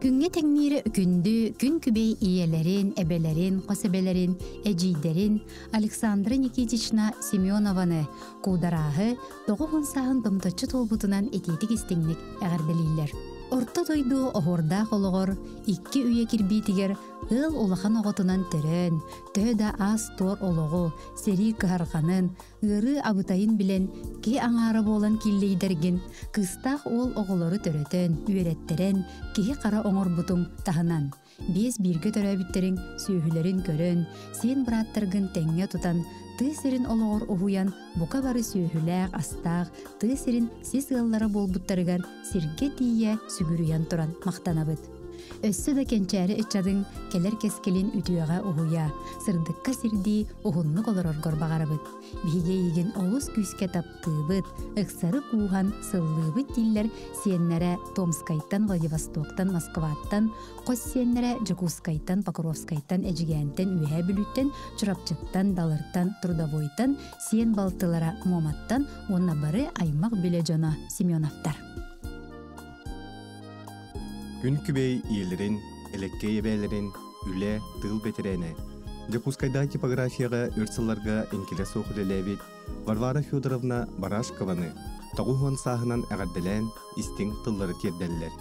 Күнге теңнері күнді, күн күбей иелерин, эбелерин, қосебелерин, эжидерин Александра Никитична Семенованы кударағы тоғығын сағын домточы толбутунан этетик истеңнік әғарделейлер. Орта тойду оғырда қолығыр, икки үйе кирбейтігер ыл олахан оғытынан түрін, төді аз тор олығы, сери кығарғанын, ыры абытайын білен, ке аңары болан киллейдерген, кыстақ ол оғылары түретін, үйреттерін, кеге қара оңыр бұтың тағынан. Без бірге төрәбіттерін, сүйхілерін көрін, сен біраттыргын тәңе тұтан, тысырын олығыр ұғуян, бұқа бары сүйхіләк, астақ, тысырын сес ғаллары болбуттарығар, сирге тие сүгіріян тұран мақтанабыд. Өссі да кенчәрі үтчадың келер кескелін үтіяға ұғуя, сырдыққа сирді ұғынны қолырыр ғорбағарабыд. Биге еген олыс күске таптыбыд, ұқсары қуған сыллыбыд диллер сиеннәрі Томскайттан, Владивостоктан, Москваттан, қос сиеннәрі Жукускайттан, Покровскайттан, әжігәнтен, үйә бүліттен, Чурапчыттан, Далырттан, Трудовойтан, сиен балтылара Моматтан, онна бары аймақ біле жона Семеновтар. Күн күбей иелерин, элекке ебелерин, үле, тыл бетерене. Жакускайда типографияға өрсыларға энкеле соқылелебет Варвара Федоровна Барашкованы тағуған сағынан әғарделен истің тыллары терделілер.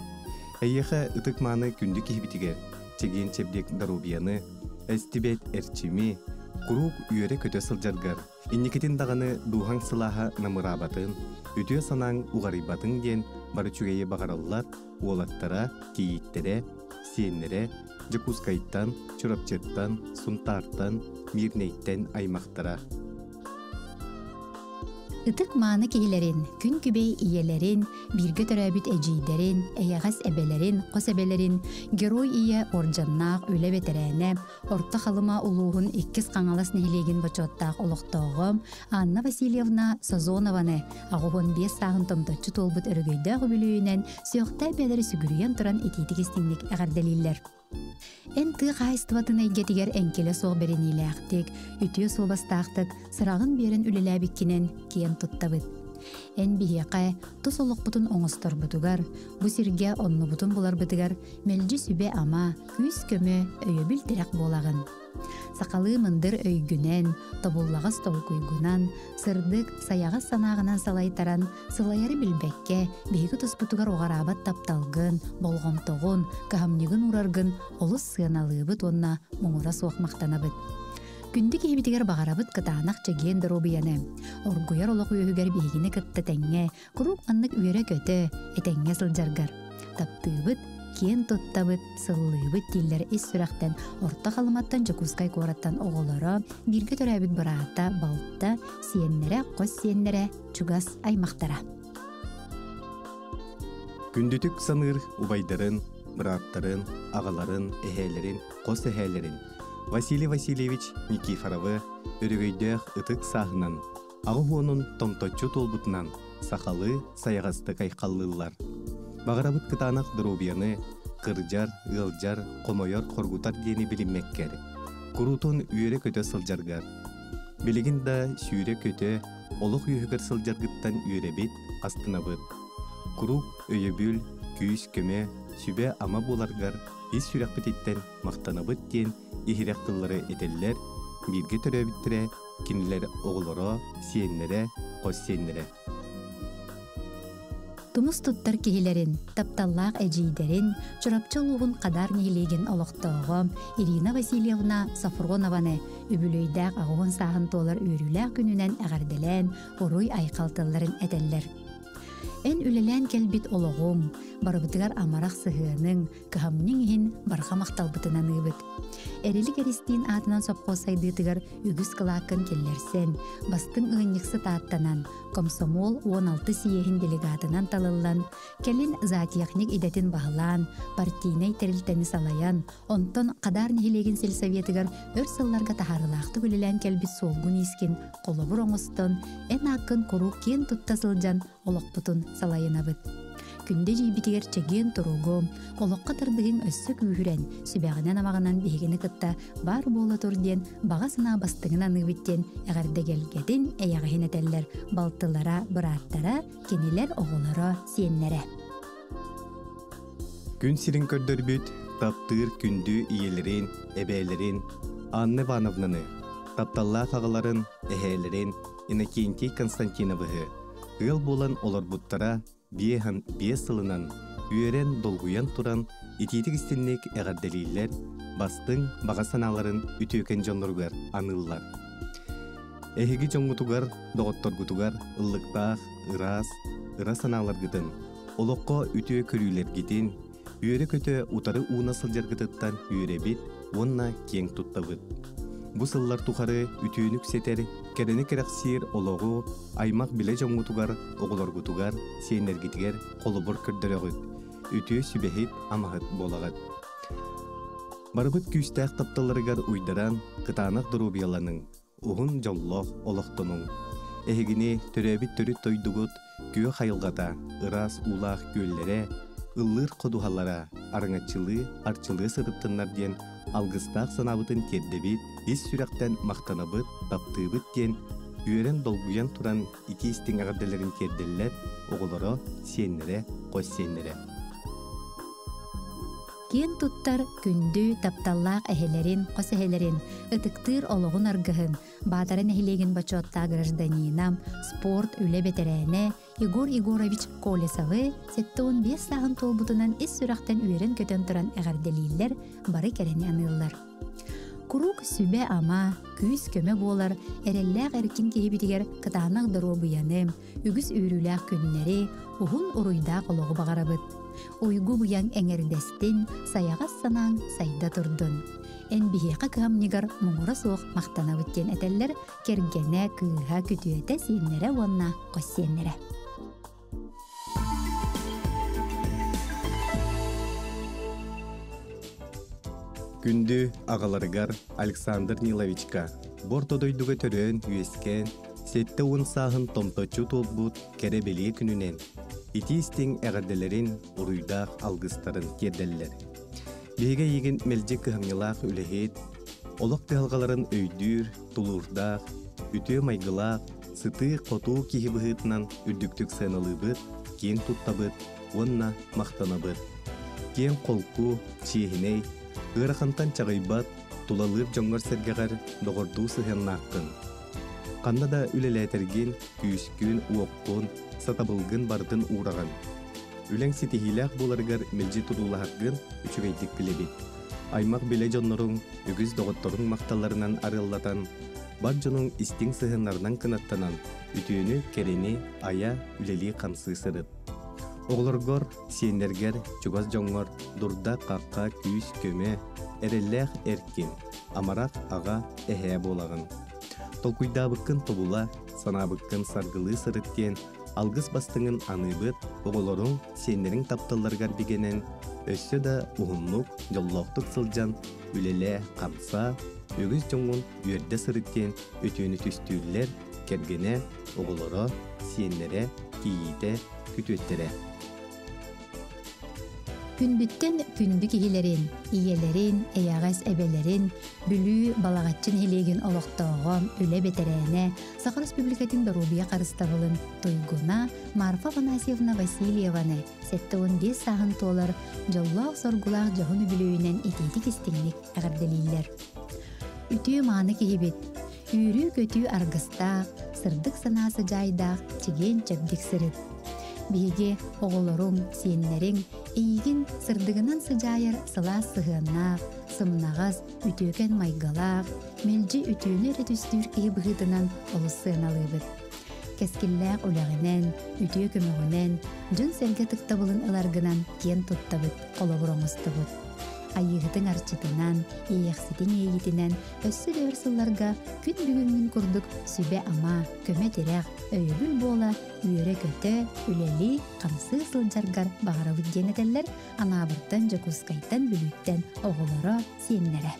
Әйеқі ұтық маны күнді кейбітігер, чеген чебдек дарубияны, әстібет әрчими, құруқ үйері көте сылжарғар. Иннекетін дағаны дуған сылаға намырабатын, өте санаң уғарибатын ден бары чүгейе бағаралылар, олаттара, кейіттере, сиенлері, Жакускайттан, Чурапчыттан, Сунтартан, Мирнейттен аймақтара. Итык маны кейлерин, күн күбей иелерин, бирге төрәбіт әжейдерин, әйәғас әбелерин, қос әбелерин, герой ие оржаннақ, үлі бетерәне, орта қалыма ұлуғын иккіз қаңалас нәйлеген бачоттақ олықтауғым, Анна Васильевна Сазонованы, ағуғын бес сағын томточы толбыт өргөйді ғыбілуінен сүйіқтай бәдері сүгіріен тұран ететік істіңдік әғарделейлер. Эн тык айстыватын әйгетігер әнкелі соқ беренейлі әқтік, үтіе солбастақтық, сырағын берін үліләбіккенен кейін тұттабыд. Эн бігеқай, тұс олық бұтын оңыстыр бұтығар, бұ сірге онны бұтын бұлар бұтығар, мәлжі сүбе ама, күз көмі өйөбіл тірек болағын. Сақалы мындыр өйгінен, тобуллағыз толкуйгунан, сырдық саяғыз санағынан салайтаран, сылайары білбәкке, бейгі тұспытығар оғарабат тапталғын, болғымтоғын, кахамнигін урарғын, олыс сыяналыбыт онна мұңыра соқ мақтанабыт. Күнді кейбітігер бағарабыт қытанақ чеген дұрубияны. Оргуяр олық үйігер бейгіні кытты тәңе, құруқ аннық үйері көті, әтәңе сылжарғар. Таптыбыт, кен тоттабыт, сыллыбыт диллер ес сүрәқтен, орта қалыматтан Жакускай кораттан оғылары, бірге төрәбіт барата, балтта, сиеннері, қос сиеннері, чугас аймақтара. Күндітік саныр убайдарын, бұраттарын, ағаларын, әхәлерін, қос әхәлерін. Василий Васильевич Никифоровы өрігейдіғ ұтық сағынан, ағы оның томточу толбытынан, сақалы, саяғасты қайқалылылар. Бағарабыт кытанақ дұрубияны, қыржар, ғылжар, қомойор қоргутар дені білінмеккер. Күрутон үйері көте сылжарғар. Білігін да сүйре көте, олық үйігір сылжарғыттан үйребет, астынабыт. Күрук өйебіл, күйіс көме, сүбе ама боларғар, ес сүрек бітеттен мақтанабыт ден ехіректілері етелілер, бірге төрәбіттіре, кенілер оғылыра, сиенлері, қос сиенлері. Тумус туттар кехилерин, тапталлақ әжейдерин, чурапчылуғын қадар нехилеген олықтауғым Ирина Васильевна Сафронованы үбілөйдәк ағуын сағын толар өріләк күнінен әғарделен, оруй айқалтыларын әтеллер. Ән үлелән кәлбет олығым, барыбытығар амарақ сығының, кығамның ехін барға мақталбытынан ұйбыт. Әрелік әрестейін атынан сопқосайдытығар үгіз қылақын келлерсен, бастың ұғынықсы тааттанан, комсомол 16 сиехин делегатынан талылан, кәлін затияқник идетін бағылан, партийнай тәрілтәні салаян, онтон қадар нехилеген сельсоветігар өр сылларға тахарылақты күлілән кәлбет солғын ескен қолыбыр оңыстон, ән ақын құруқ кен тұттасылжан олықпытын салайынабыд. Күнде жейбітігер чеген тұруғым, олыққа тұрдығын өссі күйірен, сүбәғінен амағынан бейгені кытта бар болы тұрден, бағасына бастығынан ұйбіттен, әғарды келгетін әяғын әтәлілер, балтылара, бұраттара, кенелер оғылары, сиенлері. Gün sirin kördөрбүт таптыр күндү иелерин, эбээлерин, Анна Ивановнаны, тапталла кагаларын, эхээлерин, Иннокентий Константиновыгы, ыл болан олорбуттара биехан биес сылынан, үйерен долгуян туран, ититик истинник эгардалииллер, бастың баға саналарын үтөкен жонлоргар аныллар. Эхиги жоңгутугар, доғотторгутугар, ыллыктаах, ырас саналар гытын, олоққа үтө көрүйлер гитин, үйері көтө утары уна сылжар гытыттан үйері бит, онна кең туттабыт. Бу сыллар тухары үтүүнүк сетер, керени керексир ологу, аймак биле жоңгутугар, оголоргутугар, сенергитигер, колубур көрдөрөгүт, үтүү сүбехит амагыт болагат. Барыбыт күүстәк тапталарыгар уйдаран, кытанак дурубияланың, уһун жоллох олохтонуң. Эхигини төрөбит төрүт тойдугут, күйө хайылгата, ырас улах көллере, ыллыр кодухалара, арыңачылы, арчылы сырыттыннар ден, алгыстак санабытын тердебит, ис сүрәктен мактанабыт, таптыбыт ден, үйерен долгуян туран ити истин агарделерин терделлер, оголоро, сеннере, кос сеннере. Кен туттар күндү тапталлаак эхелерин, кос эхелерин, ытыктыр ологун аргыһын, баатарын эхилеген бачотта гражданинам, спорт үле бетерене, Егор Егорович Колесовы 7-15 сағын толбутунан ис сүрәктен үйерен көтөн туран эгарделииллер бары керени аныллар. Курук сүбе ама, күз көмө болар, эрелләк эркин киһибитигер кытаанак дору-буяны, үгүс үйрүләк күннери, ухун уруйдаак ологу багарабыт. Уйгу буян эңердестин, саяғас санаң сайда турдун. Эн бихиэка кыамнигар муңура суох мактанабыт ден этеллер кергене кыыха күтүөте сиеннере уонна кос сиеннере. Күндү агаларыгар Александр Ниловичка бортодойдуга төрөн үйескен 7-10 сағын томточу толбут керебелие күнүнен ити истин эгарделерин уруйдаак алгыстарын терделлер. Биге еген мелжек кыһаңылаак үлехет, олок тыалгаларын өйдүр, тулурдаак, үтө майгылаак, сыты котуу кихибыһытынан үрдүктүк сыналыбыт, кең туттабыт, онна мактанабыт. Кең колку, чиехиней, ырахантан чагайбат, тулалыр жоңгор сергегер догордуу сыһыннааккын. Каннада үлелээтерген, күүскүн, уоккун, сатабылгын бардын уураган. Үлең ситихилях боларыгар мелжи турулахаргын үчүгейтик билебит. Аймак биле жонноруң, үгүз доготторуң макталарынан арыллатан, бар жонуң истиң сыһыннарынан кынаттанан, үтүүнү керени ая үлели камсы сырыт. Оголоргор, сиеннергер, чугас жоңгор, дурда какка күүс көмө, эреллэх эркин, амарак ага эхэ болагын. Толкуйдабыккын тобула, санабыккын саргылы сырыттен, алгыс бастыңын аныбыт, оголорун сеннерин тапталаргар бигенен, өссө да ухуннук, жоллоқтук сылжан, үлеле, камса, өгіз жоңун үйерде сырыттен өтөөнү түстүүлер, кергене, оголоро, сеннере, кийите, күтөттере. Күндүттен күндү кихилерин, иелерин, эягас эбелерин, бүлүү балагатчын хилеген олоқтоғом, үле бетерене, Саха Республикатын Дорубия қарыстабылын Тойгуна Марфа Ванасьевна Васильеваны 7-15 сағын толар жоллақ соргулақ жоғын бүлүүнен итетик истинник әғарделейлер. Үтүү маны кихибет, үйрүү көтүү аргыстақ, сырдық санасы жайдақ, чиген чәбдік сырыт. Биге оголорун, сиеннерин, ийгин сырдыгынан сыжайыр сыла сыгыннақ, сымнағыз үтөкен майгалақ, мелжи үтөөнү ретүстүр кии быгытынан олуссыын алыбыт. Кескилләк үләгінен, үтөө көмөгінен, жын сәрге тыктабылын ыларгынан кен туттабыт, колобуроңыстабыт. Айығытың арчытынан, иехситин ейітінен, өссі дөр сылларга күн бүгүнгүн курдук сүбе ама, көмө терек, өйбүл бола, үйөрө көтө, үлели, камсы сылжаргар бағарабыт денетелер, анабырттан жокускайтан бүлүттен оголоро сиеннере.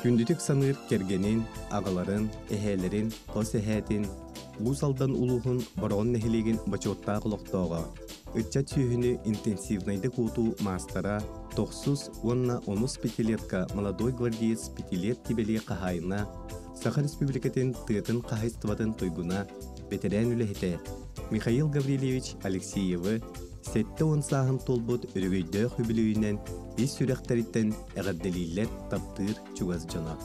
Gündütük sanır kergenin, ağaların, ehelerin, kos ehetin, Узалдан улуғын барон нехилеген бачотта құлықтауға. Үтчат сүйіні интенсивнайды куту мастера 910 пятилетка молодой гвардиец пятилет кибели қахайына Саха Республикатын тыытын қахайстватын тойгуна ветеран үлехете Михаил Гаврилевич Алексеевы сетті онсағын толбут үрігейді хүбілуінен ес сүрәқтаріттен әғадделейлер таптыр чугаз жана.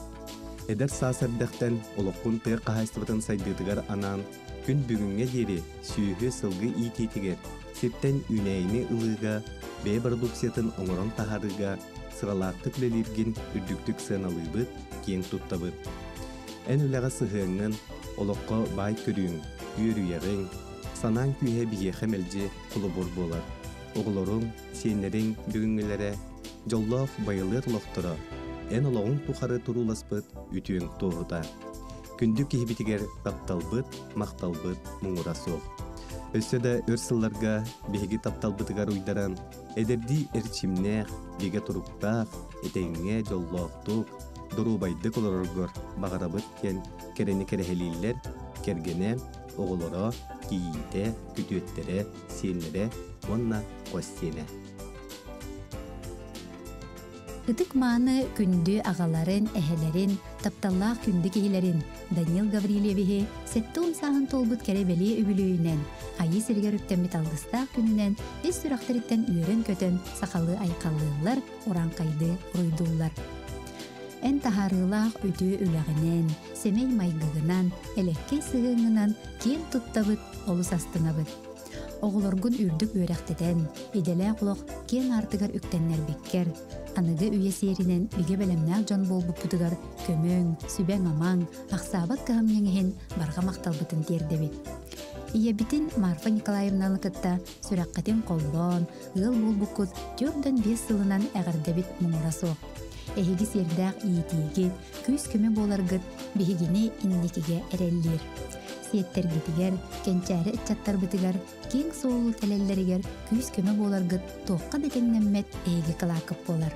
Эдер сасардақтан олыққын тыыр қахайстватын сайдыдығар анан күн бүгінге дері сүйігі сылғы итетігер септен үнәйіні ылыға бей продукциятын оңырын тахарыға сыралақты күлелерген үрдіктік сыналыбыт кен туттабыт. Ән үліға сығыңын олыққа бай көрің, үйірүйерің, санан күйе бие қамелже құлыбыр болар. Оғылырың, сенерің бүгінгілері жоллақ байылыр лоқтыра. Ән олағын тұқары тұруласпыт үтіен тоғыда. Күндік кейбетігер тапталбыт, мақталбыт, мұңыра соқ. Өссөді өрсылларға беге тапталбытығар ұйдаран, әдерді әрчімнәқ, беге тұрықтақ, етеңе жоллақтық, дұрубайды қолырырғыр бағарабыт кен керені керехелейлер, кергене, оғылыра, кейінде, күтөттері, сенлері, онна қостене. Ытык маны күнді ағаларын, әхелерін, тапталлақ күнді кейлерін Даниил Гаврилевихе сетті онсағын толбыт кәребелі өбілуінен, айы сіргер үптемет алғыстақ күнінен ес сүрақтарыттен үйерін көтін сақалы айқалылар, оран қайды ұйдулар. Ән тахарылақ өті үләғінен, семей майгығынан, әлекке сығыңынан кен тұттабыт, олыс астынабыт. Оғылоргун үрдік өрәқтеден, иделі құлық кен артыгар үктеннер беккер. Анығы үйе серінен биге бәлемнәк жон бол бұппытыгар көмөң, сүбәң амаң, ақсабат кығым еңіхін барға мақталбытын тердебет. Иебитин Марфа Николаевнаны кытта сүрәққатын қолбон, ыл бол бұққыз 4-5 сылынан әғірдебет мұңырасуық. Эхиги сердәк иетиге, күз көмө боларгыт бихигини инникиге әреллер. Сиеттер гитигер, кенчәрі итчаттар бітігер, кең соолу тәлеллерігер күз көмө боларгыт тоққа бетеңнеммет эйги кылакып болар.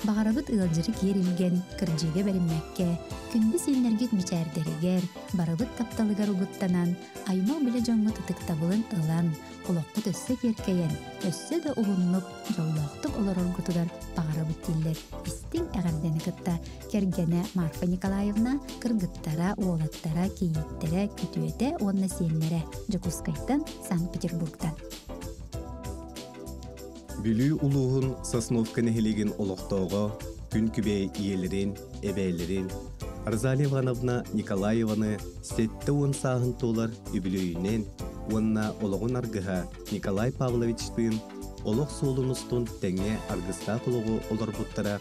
Бағарабыт ылжыры керилген кыржыге бәріммәкке, күнді сенлергет мичәрдерігер, барабыт тапталыгар угуттанан, аймақ біле жоңғы тұтықтабылын ылан, олоққыт өссі керкейен, өссі да ұғынлық, жаулақтық олар оргутудар бағарабыт тиллер. Истің әғардені кытта кергені Марфа Николаевна кыргыттара, уолаттара, кейіттері, күтуеті, онна сенлері Жокускайттан, Санкт-Петербургтан. Бүлүү улуғын Сосновка нәхелеген олықтауға күн күбей иелерін, әбәйлерін, Арзалия Ивановна Николаеваны сетті он сағын толар үбілүйінен, онна олығын арғыға Николай Павловичтың олық солыныстың тәңе арғыста құлығы олар бұттара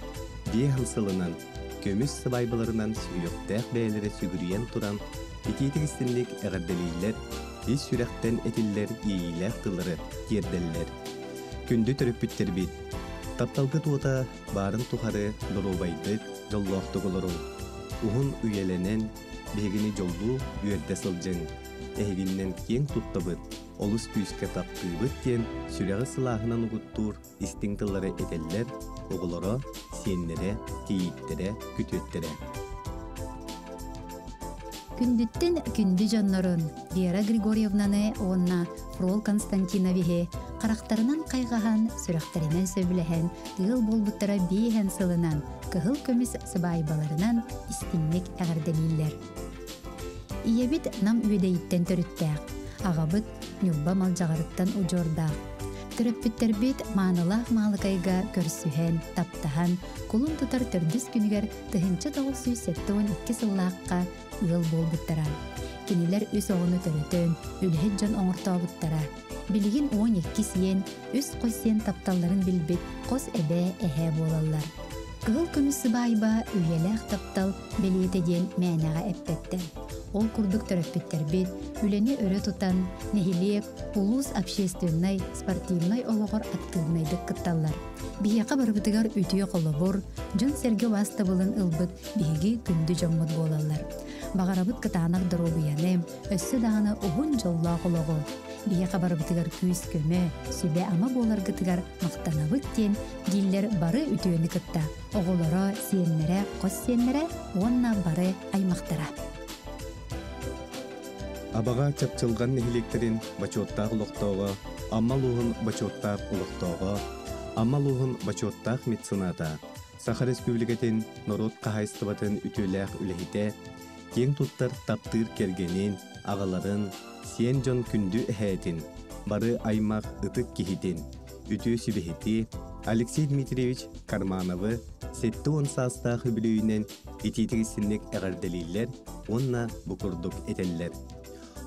бейхан сылынан, көміс сыбайбыларынан сүйіқтәқ бәйлері сүгіріен тұран, бекетігістінлік әғірділейлер, бес сүрәқтен әтілер ейіләқ тылары керділер. Күнді түріп бүттер бит. Тапталғы туыта барын тұқары дұрубайды жоллақты қолырың. Уғын үйеленен бегіні жолду үйерді сылжың. Әйгіннен ең тұттабыд, олыс күйіске тапқыбыд кен сүрәғі сылағынан ұғыттур истинктылары әделлер, оғылары, сенлері, кейіттері, күтеттері. Күндіттен күнді жаннарын Вера Григорьевнаны онна Фрол Константиновихе қарақтарынан қайғахан, сүрәқтерінен сөбіліхен, ғыл болбыттара бейхен сылынан, кығыл көміс сыбайбаларынан истиннек әғірделейлер. Иебит нам үйедейттен түріттәк, ағабыт нүрба малжағарыттан ұжордақ. Түріппіттербет маңылақ малықайға көрсühen, таптахан, құлын тұтар түрдіс күнігер тұхынчы 972 сыллаққа ғыл болбыттара. Кенелер үс оғыны түрітін, үлхет жон оңырта бұттара. Білігін 12 сиен, үс қойсен тапталарын білбет, қос әбе әхе болалар. Қығыл көмісі байба үйеләқ таптал белетеден мәнәға әппеттен. Ол күрдік түріппеттербет, үлені өрі тұтан, нехилек, улус общественной, спортивной олығыр активнайдық қытталар. Бияқа барбытыгар үтіе қолыбыр, жон серге басты бұлын ылбыт, биеге күнді жоммыд болалар. Бағарабыт кытанақ дұрубияным, өссі дағаны ұғын жолла қолығы. Бияқа барбытыгар күйіс көмі, сүбе ама болар гытыгар мақтанабыт тен, гиллер бары үтіені кытта. Оғылары, сиенлері, қос сиенлері, онна бары аймақтара. Абаға чапчылған нехилектерін бачоттақ ұлықтауға, аммалуғын бачоттақ ұлықтауға, аммалуғын бачоттақ медцината, Саха Республикатын Норот қағайстыбатын үтіләқ үләхіте, ең тұттар таптыр кергенін, ағаларын, сен жон күнді әхәйтін, бары аймақ ұтық кехітін, үті сүбехеті, Алексей Дмитриевич Кармановы, сетті он састағы білуінен ететігісінлік әғарделейлер, онна бұқырдық етелілер.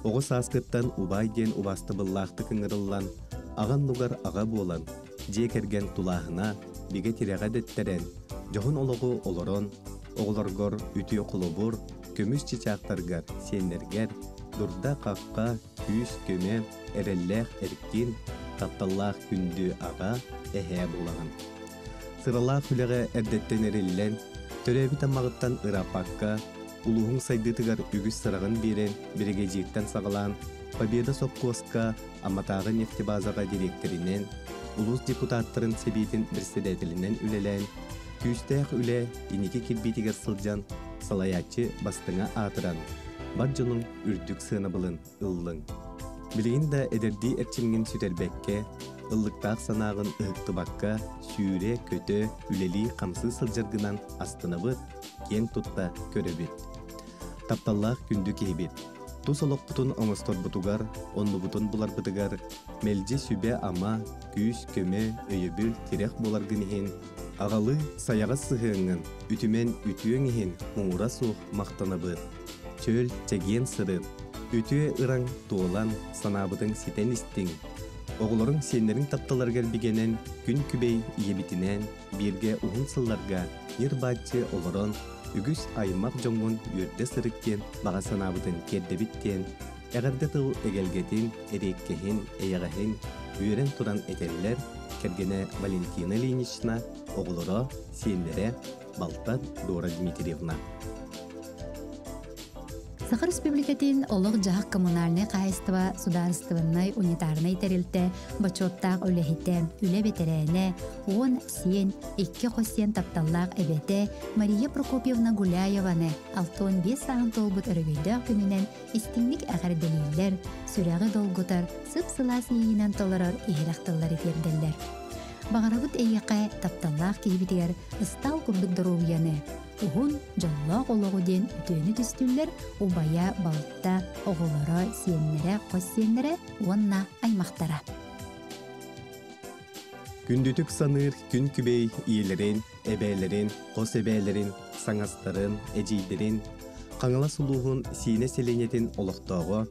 Оғыз асқыттан убайден убасты бұллақты кіңіріллан, аған нұғар аға болан, жекерген тұлағына, беге тиреға деттерен, жоғын олығы олырын, оғыларғыр үтіе құлыбыр, көміс чечақтарғар, сенлергер, дұрда қаққа, күйіс көме, әрелләқ әріктен, тапталлақ күнді аға әхе болаған. Сыралақ үліғі әрдеттен әреллен, төрәбі тамағыттан ұрапаққа, улуғың сайдытыгар үгіс сырағын берен, бірге життен сағылан, Победа Сопкоска, Аматағы нефтебазаға директоринен, улус депутаттарын себейтін бірседәтілінен үлелән, күйістәқ үлі енеке келбейтігер сылжан, салаячы бастыңа атыран, бар жоның үрдік сыны бұлын ұллың. Білігін да әдерді әрчімген сүтербәкке, ыллықтақ санағын ұқтыбаққа, сүйре, көті, үлелі қамсы сылжарғынан астынабыт, кен тұтта көребет. Тапталлақ күнді кейбет. Тус олық бұтын оңыстор бұтугар, онны бұтын бұлар бұтыгар, мәлже сүбе ама, күйіс, көме, өйебіл, терек болар гінген, ағалы саяға сығыңын, ütімен ütüön ehen, уңура сух мақтанабыт. Чөл, чеген сырыт, Ütüye ıran doğulan sanabıdın siten istin. Oğulların senlerin taptalargar bigenen gün kübey iyebitinen birge uhun sıllarga yırbacı oluron ügüs aymak jongun yürde sırıkken bağa sanabıdın keddebitten eğerde tığ egelgetin erekkehin eyagahin üyeren turan eteller kergene Valentina Ilyinichna oğullara senlere Балта Дора Дмитриевна. Сахар Республикатын олық жағық коммунальный қайыстыва сударыстывынной унитарный терилте бачоттақ өлехите үле бетерәне 10 сен 2 қосен тапталлақ әбете Мария Прокопьевна Гуляеваны 6-15 сағын толбыт өрігейді күнінен истинlik әғірделейлер, сүрәғі долгутар, сып-сылас ейінен толырыр ехірақтылары терделер. Бағарабыт әйеқай тапталлақ кейбітер ыстал күрдік дұрубияны. Уғын жаллақ олығы ден үтөні түстілер убая балытта оғылары сиенлері, қос сиенлері онна аймақтара. Күндүтүк саныр күн күбей иелерин, эбээлерин, қос эбээлерин, саңастарын, эжейдерин, қаңала сулуғын сине селенетін олықтауы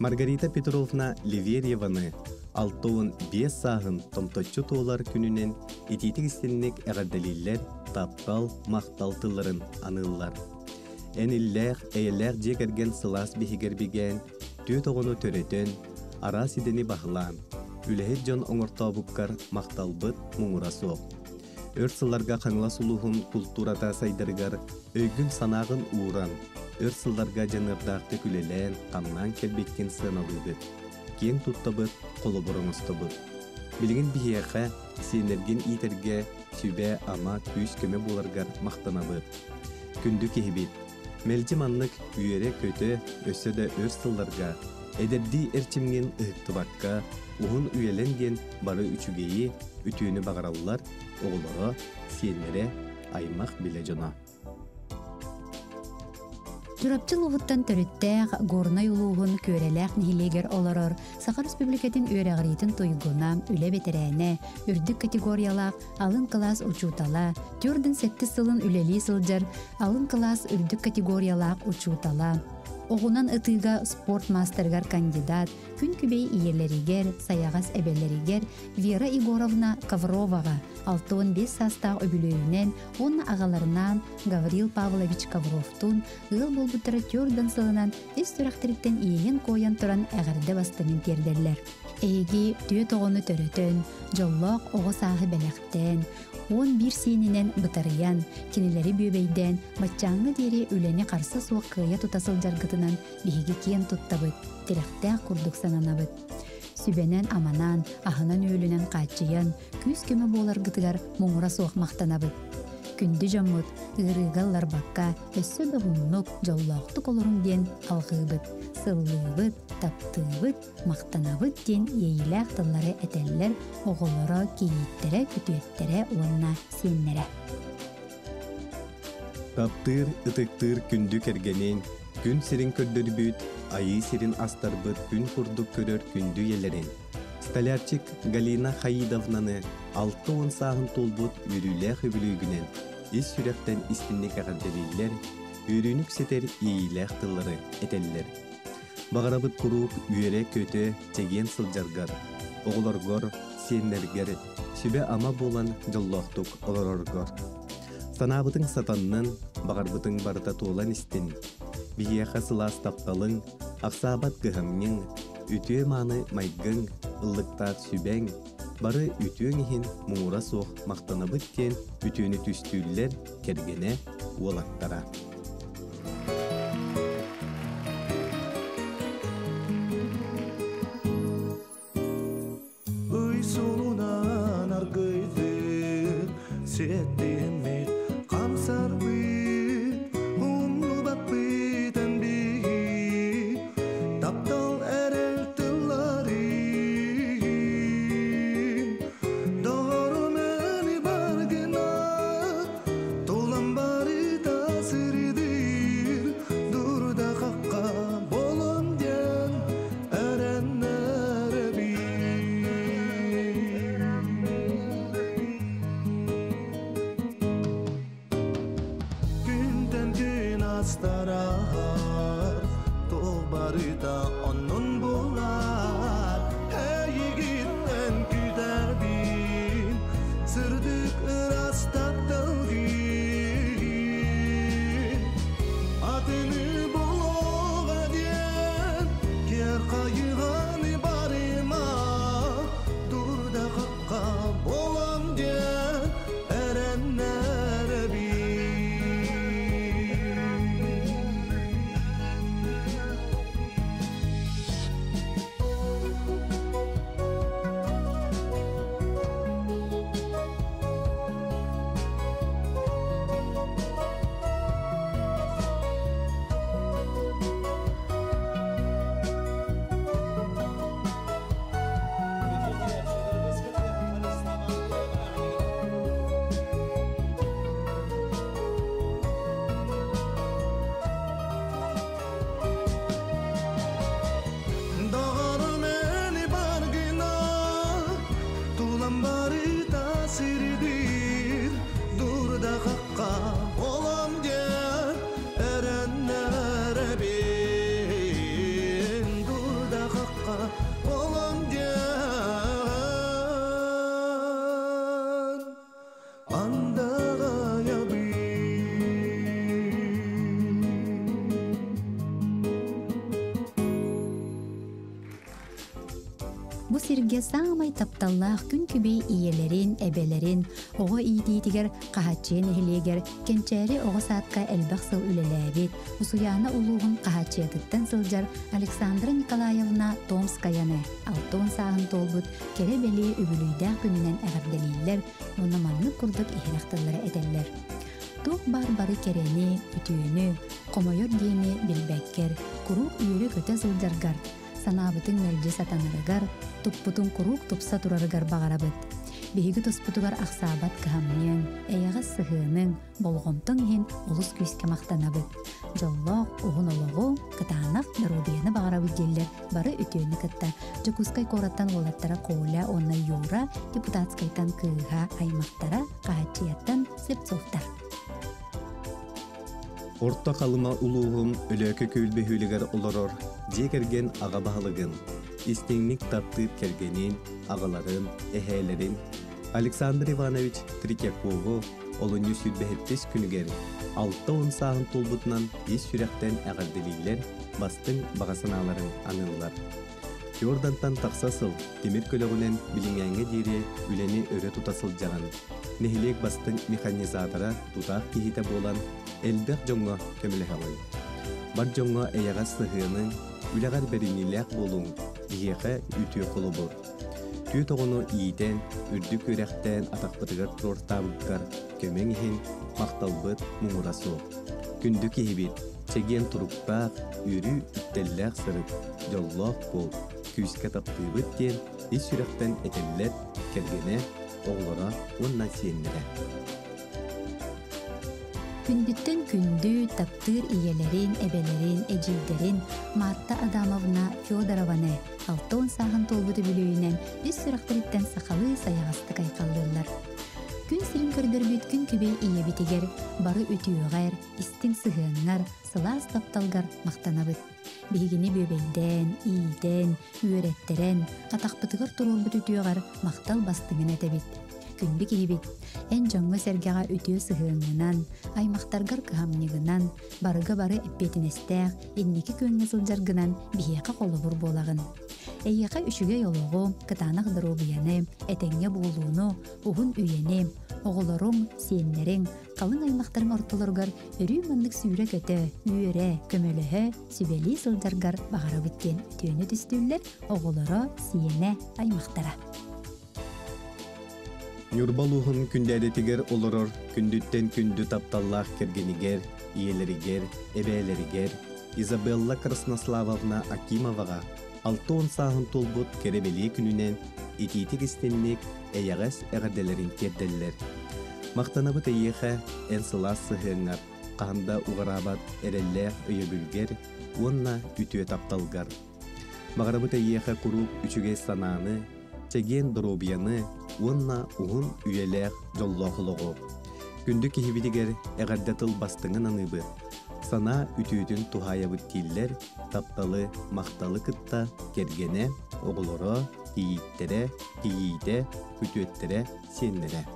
Маргарита Петровна Ливерьеваны 6-5 сағын томточчу туолар күнінен ититик истинник әғарделиллер тапқал мақталтыларын аныллар. Әниллер, әйелер жекерген сылас бихигер биген, төт оғыны төретін, ара сидені бағылан, үләхет жон оңыртабықкар мақталбыт мұңыра соқ. Өрсыларға қаңла сулуғын культурата сайдыргар, өйгін санағын уыран, өрсыларға жанырдақты күлелен қамнан келбеккен сыналыбыт. Кен туттабыт, қолы бұрыңыстабыт. Білген бихияқа, сенерген итерге сүбе ама күйіс көме боларгар мақтанабыт. Күнді кехбет. Мәлжі манлық үйере көті өсі де өрсылларға, әдерді әрчімген ұқтыбаққа, ұғын үйеленген бары үчігейі үтіні бағаралылар, оғылары сенлері аймақ біле жона. Журапчыл ұғыттан төріттәғ горнай ұлуғын көреләқ нехилегер оларыр, Сахар Республикатын өрәғіретін тойгуна, үлі бетерәне, үрдік категориялақ, алын класс учутала, түрдің сәтті сылын үлелі сылжар, алын класс үрдік категориялақ учутала. Оғынан ытыға спорт мастергар кандидат, күн күбей иелерігер, саяғас әбелерігер Вера Егоровна Ковроваға 6-15 састақ өбілөйінен, оның ағаларынан Гаврил Павлович Ковровтун ыл болбутыры түрдің сылынан үс түрақтырыктен иеген қойан тұран әғірді бастымен тердерлер. Эйги түйет оғыны төрөтөн, жоллоқ оғы сағы бәләқтен, 11 сенінен бұтарыян, кенелері бөбейден, батчаңы дері үләне қарсы суық қыя тұтасыл жарғытынан бейге кен тұттабыт, теректәқ күрдік сананабыт. Сүбенен аманан, ахынан өлінен қачыян, күз көмі болар ғытығар мұңыра суық мақтанабыт. Күнді жамыт, ғырығалар баққа, өссі бұғыннық жоллоқтық олырың ден алғыбыт, сыллыбыт, таптыбыт, мақтанабыт ден ейіләқ тыллары әтәлілер оғылары кейіттері, күтуеттері онына сеннері. Таптыр, ытықтыр күнді кергенен, күн сирин көрдір бүт, айы сирин астар бұт, күн құрдық көрір күнді елерін. Столярчик Галина Хаидовнаны 6-10 сағын толбут үрілі хүбілігінен, ес сүректен істіннек ағарделейлер, үрінік сетер ейілі ақтылары әтелілер. Бағарабыт құруп үйере көті теген сылжаргар, оғыларгар, сенлергер, сүбе ама болан жоллоқтық олараргар. Санабытың сатаннын, бағарбытың барыта туылан істін, бейеқа сылас тапталың, ақсабат ғығымнен, үтіе маны майгың, ыллықтақ сүбәң, бары үтіен ехін мұңыра соқ мақтана біткен үтіені түстүллер кергене олаттара. Үй солынан аргайды сеттемет қамсар бит, ұмны бақ бітен бейі, таптал әрел тыллары. barıda onun bular Eyigitten küterbin Sırdık ırastak dalgin Adını buluğa diyen Ker kayıganı barıma Dur da kakka bolam diyen Erenlere bin Dağır meni bargına Tulan bari tasirdir Dur da kakka olam diyen Erenlere bin Dur da kakka olam diyen Andağaya bin Bu sirge sağmay taptallах күн kübey iyelerin, ebelerin, oğa iyidiğitiger qahatçıya nehiliyeger, kençeri oğa saatqa elbaq sıl ülelebit, usuyana uluğun qahatçıyatıttan sılcar Aleksandra Nikolayevna Tomskayane, 6 sağın tolbut, kerebeli übülüydağ gününen əğirdeliyler, ona manlık kurduk ihilaqtılları edeller. Tuğ barbarı kereni, ütüğünü, komoyor diyeni bilbekker, kuruk üyürü köte sılcargar, sanabıtın melce satanırıgar, tupputun kuruk tupsa turarıgar bağarabıt. Bihigi tosputugar aksabat kıhamniyön, eyağı sıhının, bolğomtun ihin ulus küyske maqtanabıt. Jolloq, uğun oloğu, kıtağınaq, darubiyani bağarabıt geller, barı ütüğünü kıtta. Jukuskay korattan olattara koğla, onna yura, deputatskaytan kıha, aymaqtara, qahatçiyattan sepsoftar. Orta kalıma uluğum ölöke kölbehüliger oloror, jekergen ağa bahalıgın, istinlik taptıyıp kergenin, ağaların, ehelerin, Aleksandr Ivanovich Tretyakovu, olunyu sülbehettis günüger, 6 sağın tolbutnan is sürekten ağardeliler, bastın bağasınaların anıllar. Yordantan taksasıl, demir kölögünen bilingenge diri üleni öre tutasılcagan, nehilek bastın mekanizatora tutaq kihite bolan elbek jonga kömülehavan. Bar jonga eyağa sıhının ülegar berinilek bolun, iheqe ütüye kolubur. Tüy toğunu iyiden, ürdük ürekten atakbıtıgar turortabıtkar, kömen ihin maqtalbıt mumurasu. Gündük ihibit, çegen turukpaq, ürü üttellek sırıp, jolloq bol, küyüske taptığıbıt den, is sürekten etellet, kergene, oğlara, onna siyenlere. Kündütten kündü taptır iyelerin, ebelerin, ecilderin, Marta Adamovna Fyodorovane, 6 sağın tolbudu bülüğünen bir süraktıritten sakalı sayağastı kaykaldırlar. Gün sirin kördürbüt gün kübey iye bitiger, barı ütüğer, istin sıhığınlar, sılas taptalgar maqtanabıt. Bihigini böbeyden, iyiden, üretteren, atakpıtıgır tururbut ütüğer, maqtal bastığın etebit. Kündük ihibit, en jonga sergağa ütüğü sıhığından, aymaqtargar kıhamnigынан, barıga barı eppetinestəq, inniki köngə sıljargınan biheqa kolubur bolağın. Eyyaqa üşüge yoluğu, kıtanaq dırobiyаны, etenge boğuluğunu, uhun üyeni, oğulorun, siyenlerin, kalın aymaqtarın ortalargar, örü mandık sүйre kötü, üyere, kömölühü, sübeli sıljargar bağara bitten ütüğünü düstüller, oğuloro, siyene, aymaqtara. Nurbaluğun kündədetiger oloror, kündütten kündü taptallaq kergeniger, iyeleriger, ebeleriger, Izabella Krasnoslavovna Akimovaga, 6 sağın tolbut kerebeli gününen ititik istenlik eyağız eğerdelerin kerdeller. Maqtanabıt eyyeğe en sılas sıhığınlar, qahanda uğarabat ereller öyebülger, onna ütüye taptalgar. Mağarabıt eyyeğe kurup üçüge sananı, çegen dorobiyanı, onna uğun üyeler jolloğuluğu. Gündük ehibidiger eğerdatıl bastığın anıbı. сана үтүүтүн тухаябыт тииллер тапталы макталы кытта кергене оголоро кийиттере кийиите күтүөттере сиэннере.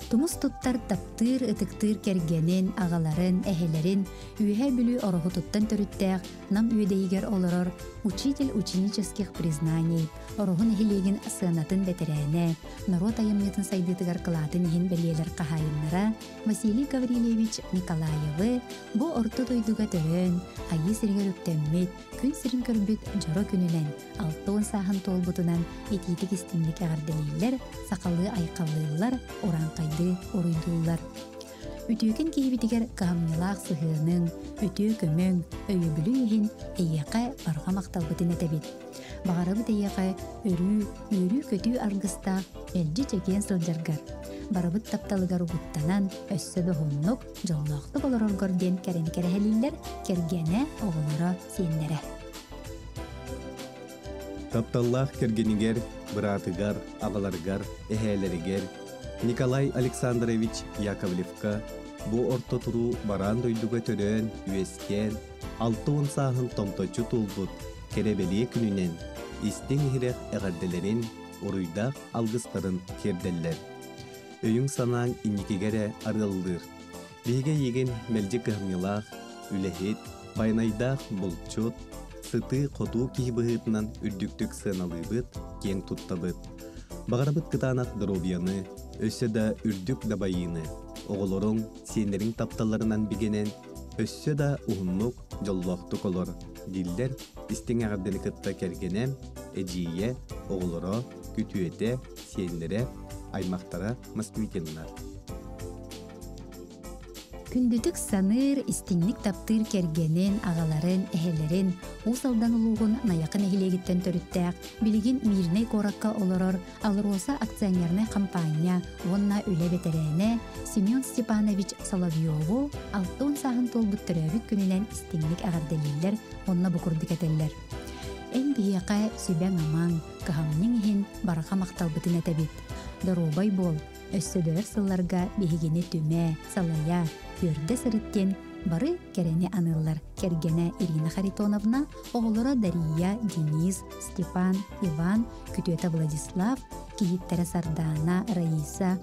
Тумус туттар таптыр ытыктыр кергенен агаларын эхелерин үйе бүлү ороху туттан төрүттәк нам үйдейгер олорор учитель ученических признаний орохун эхилеген сыанатын ветерене народ айымнетін сайдытыгар кылатын ехин белиелер кахайыннара Василий Гаврилевич Николаевы бу орто тойдуга төрөн айы сиригер үктеммит күн сирин көрбүт жоро күнүнен 6 саахын толбутунан этитик истимлик агарделейлер сакалы айкаллыылар оранкайды оруйдуулар. Үтүүкен кейбитигер каамнылаах сыһыының, үтүү көмөң, өйөбүлүү иһин эйэкэ барга макталбытын этебит. Багарабыт эйэкэ өрүү көтүү аргыста элжи чекиен сылдьаргар. Барабыт тапталыгар угуттанан өссө бөхуннук жоллоохту болороргор ден керен-керехелиллер кергене оголоро сиэннере. Тапталлаах кергенигер, быраатыгар, агаларгар, эхээлеригер Николай Александрович Яковлевка бу орто туру баран дойдуга төрөн үескен 6 саахын томточу тулбут керебелие күнүнен истин хирек эгарделерин уруйдак алгыстарын керделлер. Өйүң санаң инникегере арылдыр. Биге еген мелжи кыгнылах, үлехит, байнайдах булчут, сыты коту кийбыгытынан үрдүктүк сыналыбыт, кең туттабыт. Багарабыт кытанак дробияны, өссө да үрдүк дабайыны, оголорун сиенерин тапталарынан бигенен, өссө да ухуннук жоллоқтук олор. Диллер истин агардели кытта кергене, эжие, оголоро, күтүете, сиенлере, аймактара москвитиннар. Күндүтүк саныр истинник таптыр кергенен агаларын, эхелерин, усалдан улугун наякын эхилегиттен төрүттәк, билигин мирней коракка олорор, алыроса акционерный компания, онна үле ветерене Семен Степанович Соловьеву 6 саахын толбут төрөбүт күнүнен истинник агарделилер, онна букурдук этеллер. Эн бияка сүбәң амаң, кахамның ихин барака макталбытын этебит. Дорубай бол, өссөдөр сылларга бихигини түмэ, салая, көрдө сырыттен бары керене аныллар. Кергене Ирина Харитоновна, оголора Дария, Денис, Степан, Иван, күтөтө Владислав, кийиттері Сардана, Раиса,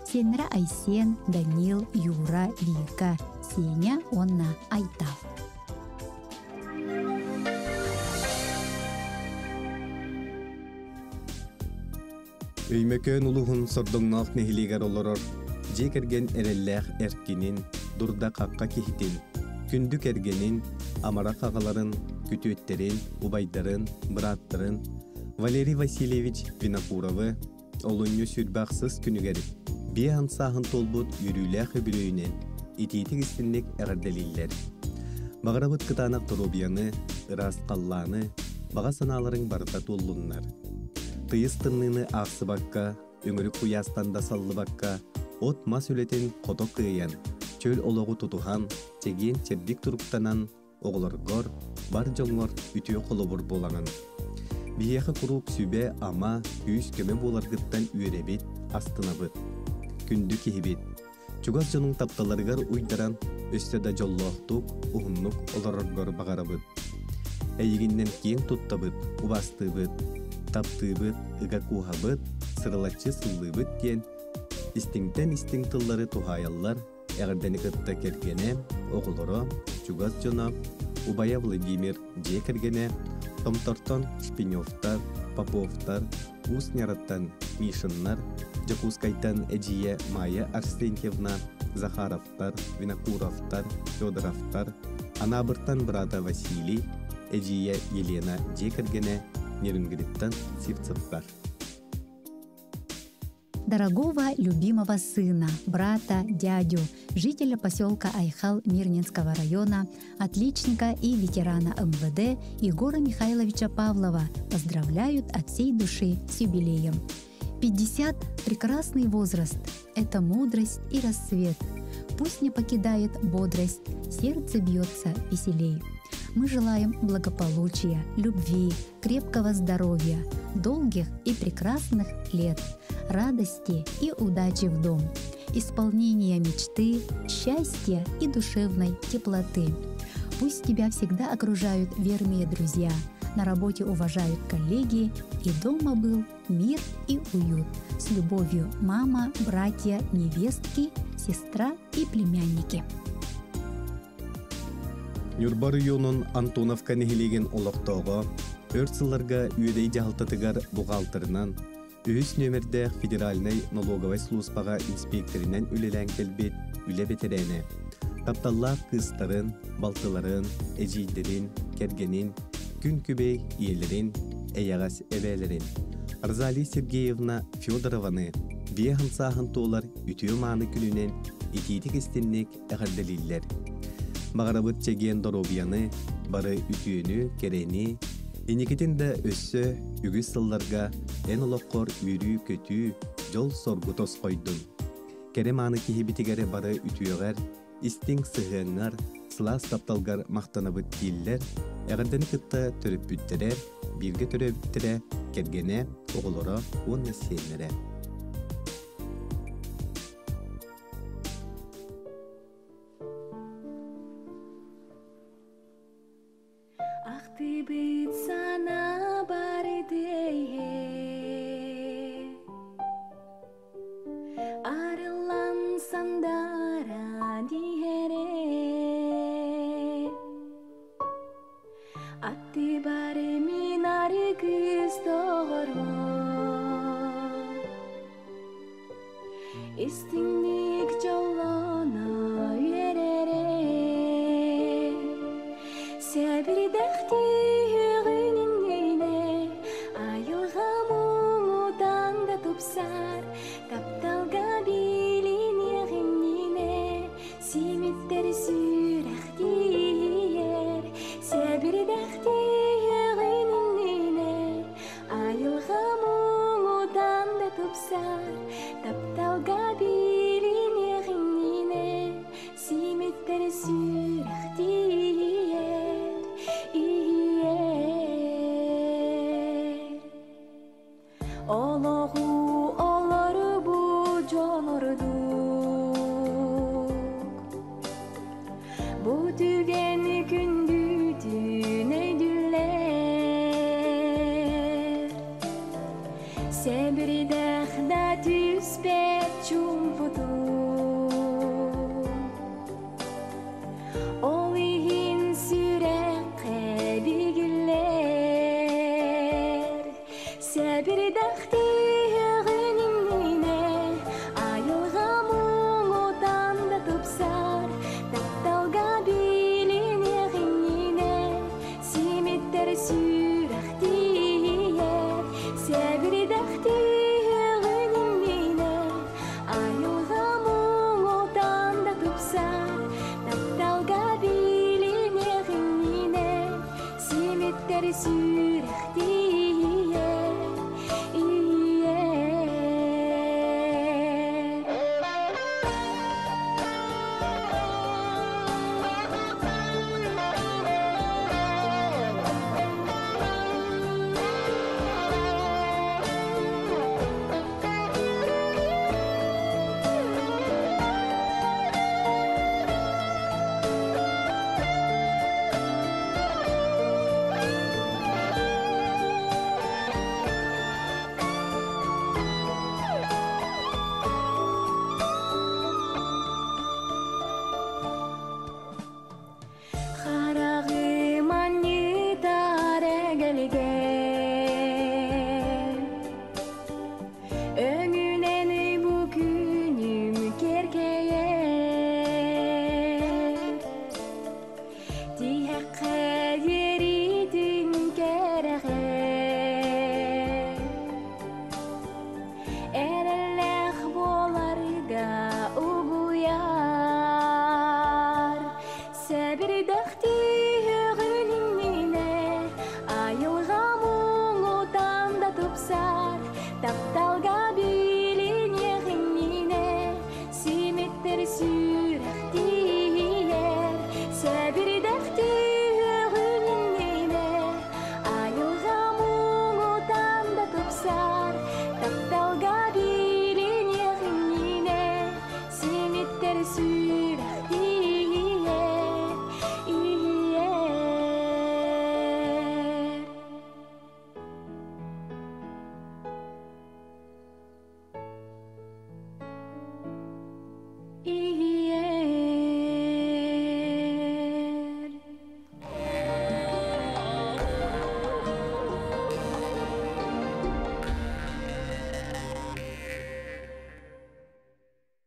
сеннері Айсен, Данил, Юра, Вика, Сеня, онна Айтал. Өймөкөн улуғын сордоңнаақ нехилигер олорор, жек эрген эрелләқ эркинин, дурда қаққа кехитин, күндүк эргенин, амарақ ағаларын, күтөттерин, убайдарын, быраттарын, Валерий Васильевич Винокуровы, олунью сүрбақсыз күнігеріп, бе ансағын толбут үрүләқ өбілөйінен, итетік істінлік әрделейлер. Бағарабыт кытанақ Торобияны, ырас қалланы, баға саналарын барда толлуннар. Тыйыз тынныны ақсы баққа, өңірі құястанда саллы баққа, от мас үлетін қоток қыйян, чөл олығы тұтухан, теген чердік тұрыптанан, оғылырғыр, бар жоңғыр үтіе қолыбыр болаңын. Биеқі құруп сүбе ама, күйіс көмі боларғыттан үйребет, астынабыт. Күнді кехебет. Чугас жоның тапталарығар ұйдаран, өстеді жоллоқтық, ұғынлық оларырғыр бағарабыт. Әйігіннен кең тұттабыт, убастыбыт, таптыбыт, ыгакухабыт, сырылатчы сыллыбыт кен, истиңтен истиңтыллары тухаяллар, әғірдені кытта кергене, оғылыры, чугас жона, Убая Владимир же кергене, Томтортон Шпиневтар, Поповтар, Усняраттан Мишиннар, Джакускайтан Эджие Майя Арсентьевна, Захаровтар, Винокуровтар, Федоровтар, Анабыртан брата Василий, Эджие Елена же кергене, Нерингриттан Сивцевтар. Дорогого, любимого сына, брата, дядю, жителя поселка Айхал Мирнинского района, отличника и ветерана МВД Егора Михайловича Павлова поздравляют от всей души с юбилеем. 50 – прекрасный возраст, это мудрость и рассвет. Пусть не покидает бодрость, сердце бьется веселей. Мы желаем благополучия, любви, крепкого здоровья, долгих и прекрасных лет, радости и удачи в дом. исполнения мечты, счастья и душевной теплоты. Пусть тебя всегда окружают верные друзья, на работе уважают коллеги, и дома был мир и уют. С любовью, мама, братья, невестки, сестра и племянники. Нюрба районун Антоновка нехилеген олоқтоғы, өртсыларға үйедей жағылтатығар бұғалтырынан, өз нөмірдәқ федеральный налоговай службаға инспекторинен үлелән келбет, үле бетерәне. Тапталла кыстарын, балтыларын, әжейдерін, кергенін, күн күбей иелерін, әяғас әбәлерін. Арзали Сергеевна Федорованы бияхын сағын толар үтіу маны күнінен етейдік істеннек әғарделілер. Мағарабыт чеген доробияны, бары үтіуіні, керені, енекетін де өссі, үгіз сылларға ән олыққор үйрі көтü жол соргу тос қойдun. Кере маны кехебітігері бары үтіуғар, истің сығыңар, сылас тапталғар мақтанабыт кейлер, әғардені кытта төріп бүттерер, бірге төріп бүттірі, кергене, оғылыра, онны сенері. Aqti bit sana barideye Arılan sandara dihere Atti bare minari kistoro Istindik jo